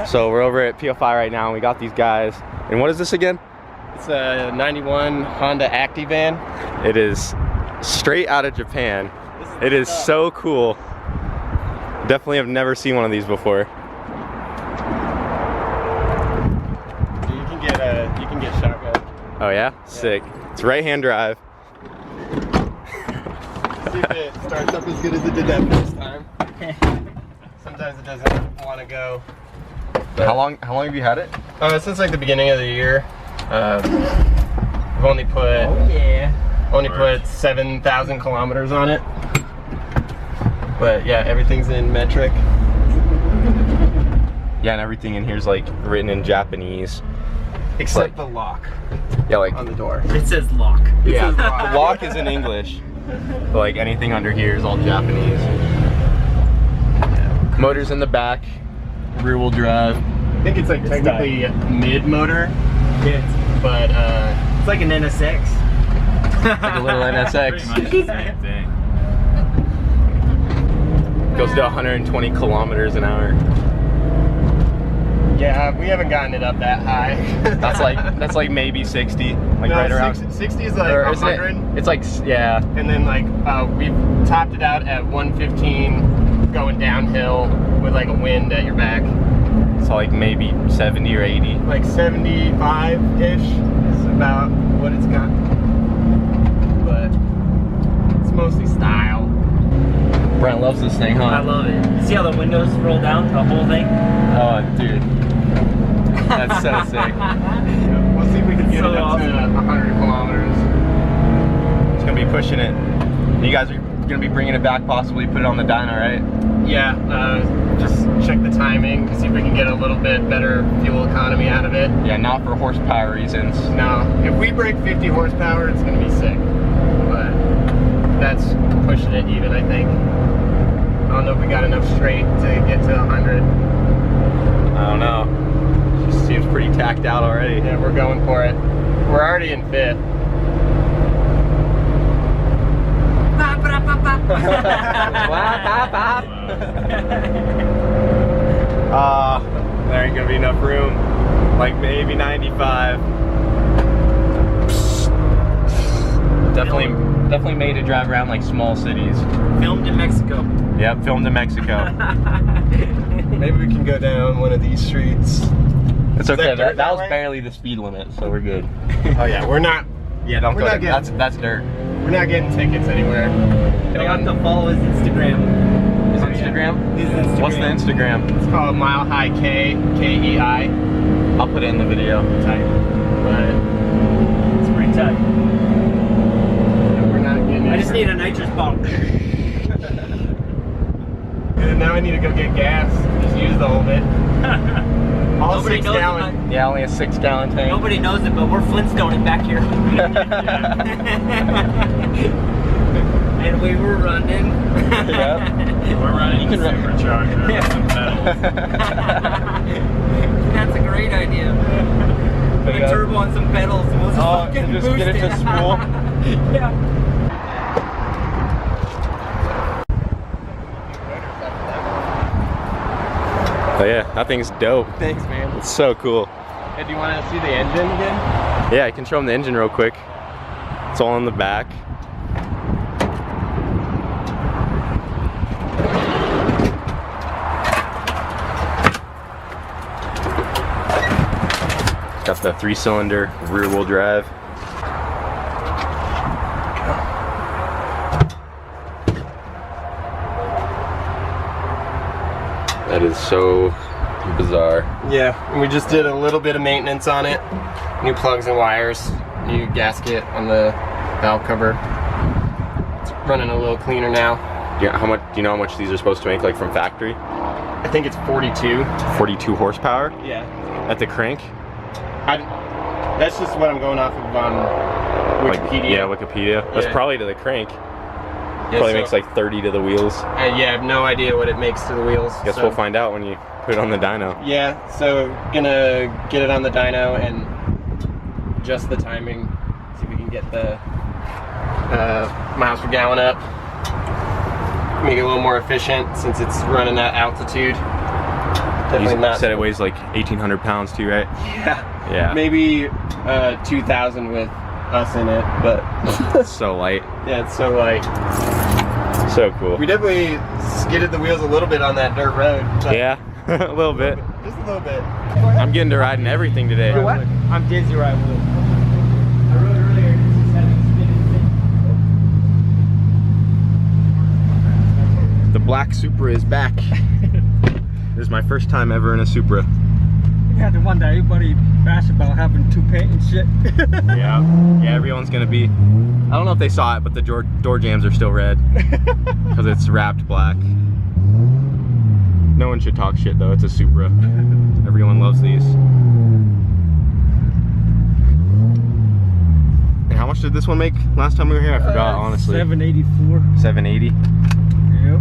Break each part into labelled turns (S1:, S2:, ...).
S1: So we're over at PFI right now, and we got these guys. And what is this again?
S2: It's a 91 Honda Activan.
S1: It is straight out of Japan. It is so cool. Definitely have never seen one of these before.
S2: You can get shotgun.
S1: Oh yeah? Sick. It's right-hand drive.
S2: See if it starts up as good as it did that first time. Sometimes it doesn't want to go.
S1: How long have you had it?
S2: Since like the beginning of the year. I've only put put 7,000 kilometers on it. But yeah, everything's in metric.
S1: Yeah, and everything in here is like written in Japanese.
S2: Except the lock.
S1: Yeah, like
S2: on the door.
S3: It says lock.
S1: Yeah, the lock is in English. But like anything under here is all Japanese. Yeah. Motors in the back, rear wheel drive.
S2: I think it's like technically mid motor.
S3: Yeah.
S2: But
S3: it's like an NSX.
S1: Like a little NSX.
S4: Pretty much the same thing.
S1: Goes to 120 kilometers an hour.
S2: Yeah, we haven't gotten it up that high.
S1: that's like maybe 60, like
S2: no,
S1: right around.
S2: 60 is like 100.
S1: It's like, yeah.
S2: And then like we've topped it out at 115, going downhill with like a wind at your back.
S1: So like maybe 70 or 80.
S2: Like 75-ish is about what it's got. But it's mostly style.
S1: Brent loves this thing, huh?
S3: I love it. You see how the windows roll down, the whole thing?
S1: Oh, dude. That's so sick.
S2: We'll see if we can get it up to 100 kilometers.
S1: It's gonna be pushing it. You guys are gonna be bringing it back, possibly put it on the dyno, right?
S2: Yeah, just check the timing, see if we can get a little bit better fuel economy out of it.
S1: Yeah, not for horsepower reasons.
S2: No, if we break 50 horsepower, it's gonna be sick. But that's pushing it even, I think. I don't know if we got enough straight to get to 100.
S1: I don't know. Just seems pretty tacked out already.
S2: Yeah, we're going for it. We're already in fifth.
S1: There ain't gonna be enough room. Like maybe 95. Definitely made to drive around like small cities.
S3: Filmed in Mexico.
S1: Yep, filmed in Mexico.
S2: Maybe we can go down one of these streets.
S1: It's okay. That was
S2: way?
S1: barely the speed limit, so we're good.
S2: Oh yeah, we're not.
S1: Yeah, don't
S2: We're
S1: go
S2: not
S1: there.
S2: getting-
S1: That's dirt.
S2: We're not getting tickets anywhere.
S3: You'll have to follow his Instagram.
S1: Is it Instagram?
S3: His Instagram.
S1: What's the Instagram?
S2: It's called Mile High K, K-E-I.
S1: I'll put it in the video.
S2: Type. But
S3: It's pretty tight.
S2: we're not getting it.
S3: I just need a nitrous bottle.
S2: And now I need to go get gas. Just use the whole bit. All
S3: Nobody
S2: 6
S3: knows
S2: gallon.
S1: Yeah, only a 6-gallon tank.
S3: Nobody knows it, but we're Flintstoning back here. And we were running.
S1: Yeah.
S4: We're running a supercharger with some pedals.
S3: That's a great idea. Put a turbo on some pedals and we'll just fucking
S1: just
S3: boost
S1: get it to spool.
S3: Yeah.
S1: But yeah, that thing's dope.
S2: Thanks, man.
S1: It's so cool.
S2: Hey, do you want to see the engine again?
S1: Yeah, I can show them the engine real quick. It's all in the back. Got the 3-cylinder rear wheel drive. That is so bizarre.
S2: Yeah, and we just did a little bit of maintenance on it. New plugs and wires, new gasket on the valve cover. It's running a little cleaner now.
S1: Yeah, how much? Do you know how much these are supposed to make, like from factory?
S2: I think it's 42.
S1: 42 horsepower
S2: Yeah.
S1: at the crank.
S2: That's just what I'm going off of on Wikipedia.
S1: Like, yeah, Wikipedia. That's
S2: Yeah.
S1: probably to the crank.
S2: Yeah,
S1: Probably
S2: so-
S1: makes like 30 to the wheels.
S2: yeah, I have no idea what it makes to the wheels.
S1: Guess
S2: so-
S1: we'll find out when you put it on the dyno.
S2: Yeah, so gonna get it on the dyno and adjust the timing. See if we can get the miles per gallon up. Make it a little more efficient since it's running at altitude. Definitely not.
S1: Said it weighs like 1,800 pounds too, right?
S2: Yeah.
S1: Yeah.
S2: Maybe 2,000 with us in it, but
S1: It's so light.
S2: yeah, it's so light.
S1: So cool.
S2: We definitely skidded the wheels a little bit on that dirt road. But
S1: Yeah, a little bit.
S2: Just a little bit.
S1: I'm getting to riding everything today.
S3: What? I'm dizzy right with.
S2: I rode earlier and it just had me spinning.
S1: The black Supra is back. This is my first time ever in a Supra.
S3: Yeah, the one that everybody bashed about having two paint and shit.
S1: Yeah, everyone's gonna be. I don't know if they saw it, but the door jambs are still red because it's wrapped black. No one should talk shit though. It's a Supra. Everyone loves these. And how much did this one make last time we were here? I forgot, honestly.
S3: 784.
S1: 780.
S3: Yep.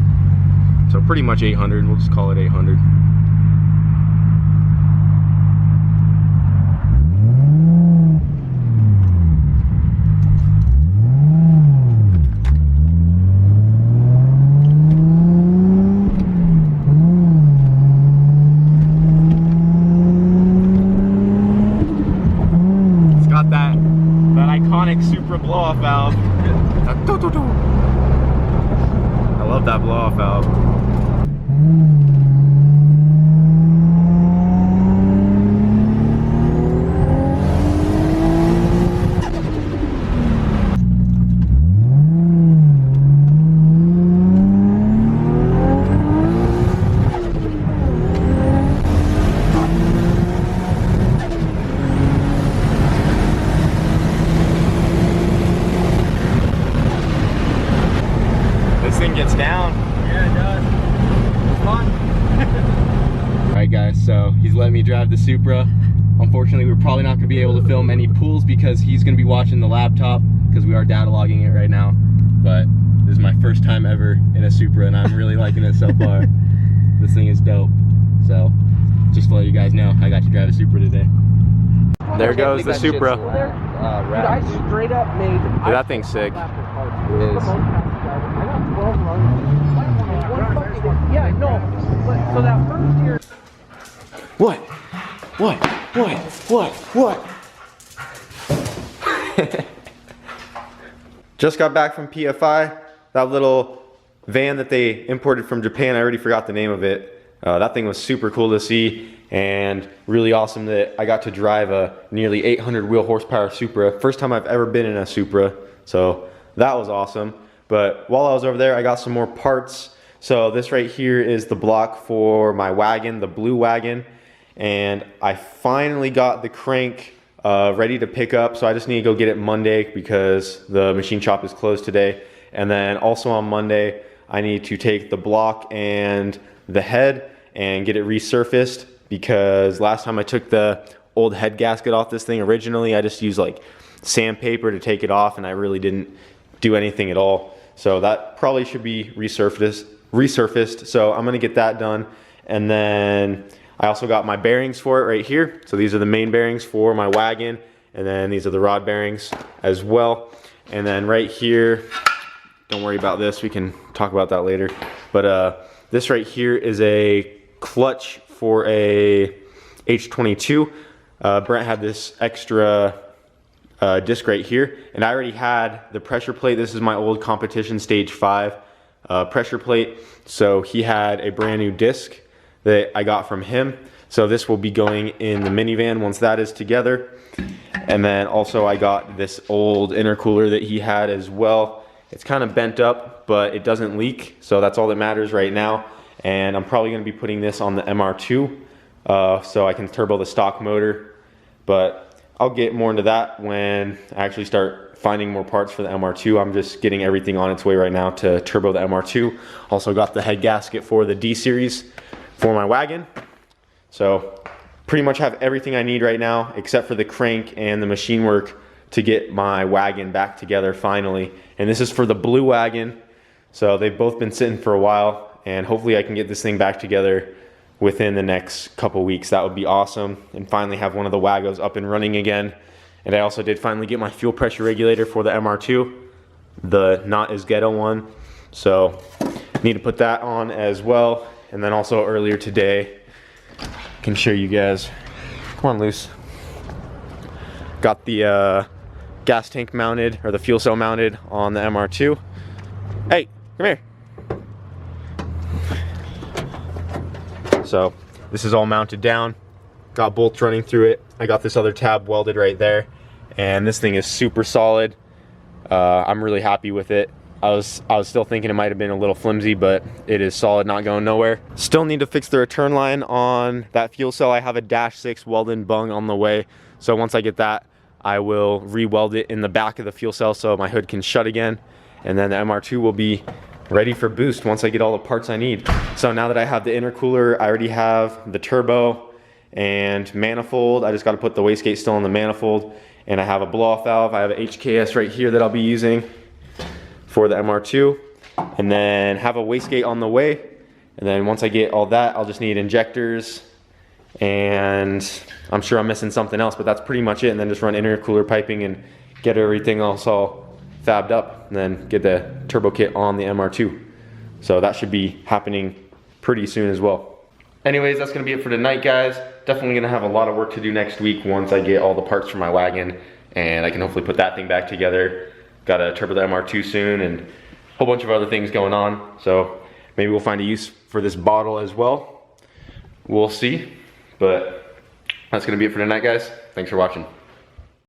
S1: So pretty much 800. We'll just call it 800. Supra blow-off valve. I love that blow-off valve. Gets down.
S3: Yeah, it does. It's fun.
S1: Alright guys, so he's letting me drive the Supra. Unfortunately, we're probably not going to be able to film any pulls because he's going to be watching the laptop because we are data logging it right now. But this is my first time ever in a Supra and I'm really liking it so far. This thing is dope. So, just to let you guys know, I got to drive a Supra today. There goes the Supra.
S3: Dude, I straight up made.
S1: Dude, that thing's sick.
S3: It is. Yeah, no. But so that first year.
S1: What? Just got back from PFI. That little van that they imported from Japan, I already forgot the name of it. That thing was super cool to see and really awesome that I got to drive a nearly 800 wheel horsepower Supra. First time I've ever been in a Supra, so that was awesome. But while I was over there, I got some more parts. So this right here is the block for my wagon, the blue wagon. And I finally got the crank ready to pick up. So I just need to go get it Monday because the machine shop is closed today. And then also on Monday, I need to take the block and the head and get it resurfaced because last time I took the old head gasket off this thing originally, I just used like sandpaper to take it off and I really didn't do anything at all. So that probably should be resurfaced. So I'm gonna get that done. And then I also got my bearings for it right here. So these are the main bearings for my wagon. And then these are the rod bearings as well. And then right here, don't worry about this, we can talk about that later. But this right here is a clutch for a H22. Brent had this extra disc right here, and I already had the pressure plate. This is my old competition stage 5 pressure plate. So he had a brand new disc that I got from him. So this will be going in the minivan once that is together. And then also I got this old intercooler that he had as well. It's kind of bent up, but it doesn't leak. So that's all that matters right now. And I'm probably gonna be putting this on the MR2 so I can turbo the stock motor. But I'll get more into that when I actually start finding more parts for the MR2. I'm just getting everything on its way right now to turbo the MR2. Also got the head gasket for the D series for my wagon. So pretty much have everything I need right now except for the crank and the machine work to get my wagon back together finally. And this is for the blue wagon. So they've both been sitting for a while and hopefully I can get this thing back together within the next couple weeks. That would be awesome, and finally have one of the Wagos up and running again. And I also did finally get my fuel pressure regulator for the MR2, the not as ghetto one. So need to put that on as well. And then also earlier today, can show you guys. Come on, Luce. Got the gas tank mounted, or the fuel cell mounted on the MR2. Hey, come here. So this is all mounted down. Got bolts running through it. I got this other tab welded right there, and this thing is super solid. I'm really happy with it. I was still thinking it might have been a little flimsy, but it is solid, not going nowhere. Still need to fix the return line on that fuel cell. I have a -6 weld-in bung on the way, so once I get that, I will re-weld it in the back of the fuel cell so my hood can shut again, and then the MR2 will be ready for boost once I get all the parts I need. So now that I have the intercooler, I already have the turbo and manifold. I just got to put the wastegate still in the manifold, and I have a blow-off valve. I have an HKS right here that I'll be using for the MR2, and then have a wastegate on the way. And then once I get all that, I'll just need injectors, and I'm sure I'm missing something else, but that's pretty much it. And then just run intercooler piping and get everything else all fabbed up, and then get the turbo kit on the MR2. So that should be happening pretty soon as well. Anyways, that's gonna be it for tonight, guys. Definitely gonna have a lot of work to do next week once I get all the parts for my wagon, and I can hopefully put that thing back together. Got to turbo the MR2 soon, and a whole bunch of other things going on. So maybe we'll find a use for this bottle as well. We'll see, but that's gonna be it for tonight, guys. Thanks for watching.